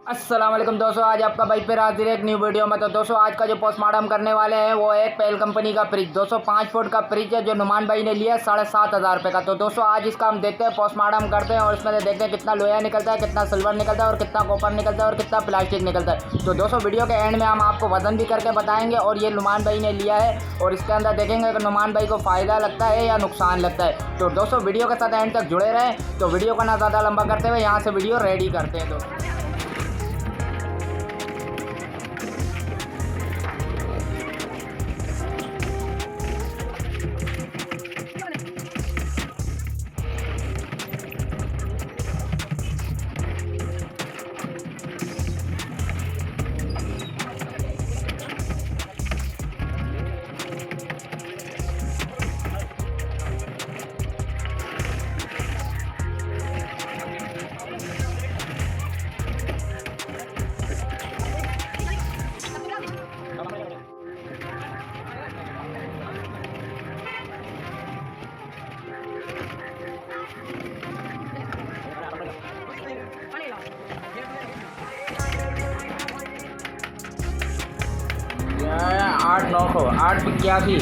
अस्सलाम-ओ-अलैकुम दोस्तों, आज आपका भाई फिर हाजिर है एक न्यू वीडियो में। तो दोस्तों आज का जो पोस्टमार्टम करने वाले हैं वो है पहल कंपनी का फ्रिज। दोस्तों 5 फुट का फ्रिज है जो नुमान भाई ने लिया 7,500 रुपये का। तो दोस्तों आज इसका हम देखते हैं, पोस्टमार्टम करते हैं और इसमें से देखते हैं कितना लोहा निकलता है, कितना सिल्वर निकलता है और कितना कॉपर निकलता है और कितना प्लास्टिक निकलता है। तो दोस्तों वीडियो के एंड में हम आपको वजन भी करके बताएंगे और ये नुमान भाई ने लिया है और इसके अंदर देखेंगे कि नुमान भाई को फ़ायदा लगता है या नुकसान लगता है। तो दोस्तों वीडियो के साथ एंड तक जुड़े रहें। तो वीडियो को ना ज़्यादा लंबा करते हुए यहाँ से वीडियो रेडी करते हैं दोस्तों। आठ 900 881।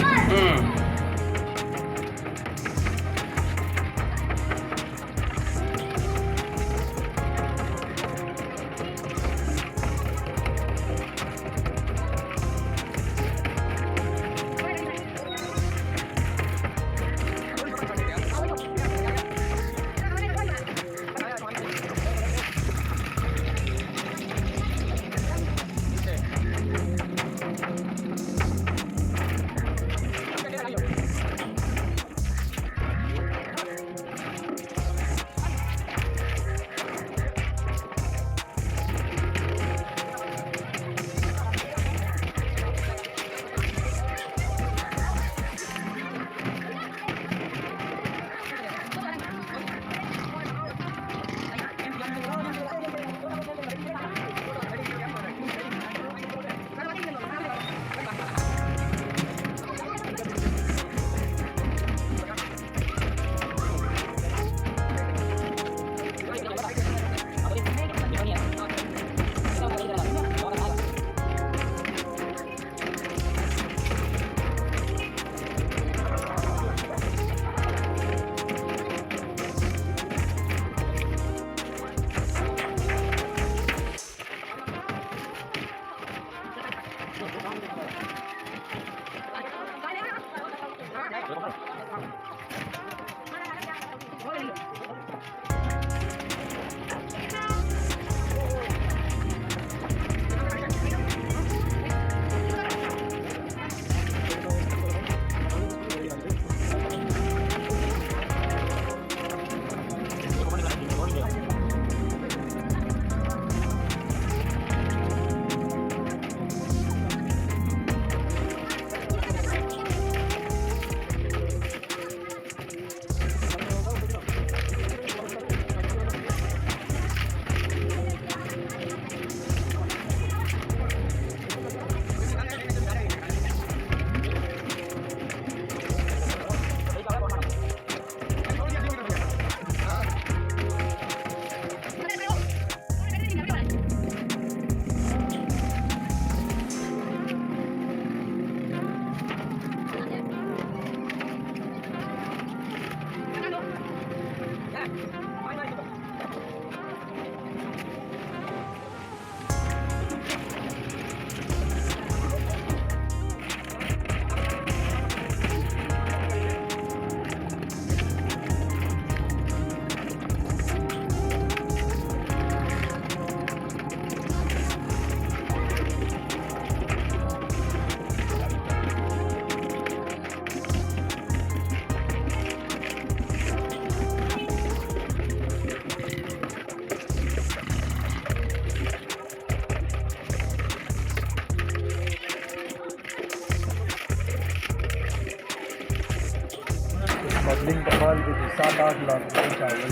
मसलिन का माल 7-8 लाख रुपये चाहिए।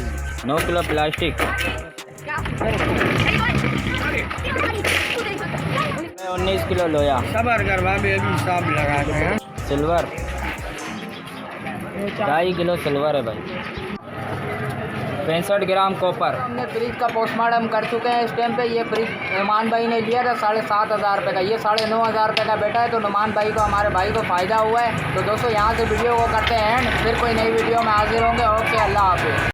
9 किलो प्लास्टिक 19 किलो लोया सबर करवा भी अभी हिसाब लगा हैं। सिल्वर 2.5 किलो सिल्वर है भाई। 65 ग्राम कॉपर। हमने फ्रिज का पोस्टमार्टम कर चुके हैं इस टाइम पे। ये फ्रिज नुमान भाई ने लिया था 7,500 रुपये का, ये 9,500 रुपये का बेटा है। तो नुमान भाई को, हमारे भाई को फ़ायदा हुआ है। तो दोस्तों यहाँ से वीडियो को करते हैं एंड, फिर कोई नई वीडियो में हाजिर होंगे। ओके, अल्लाह हाफिज़।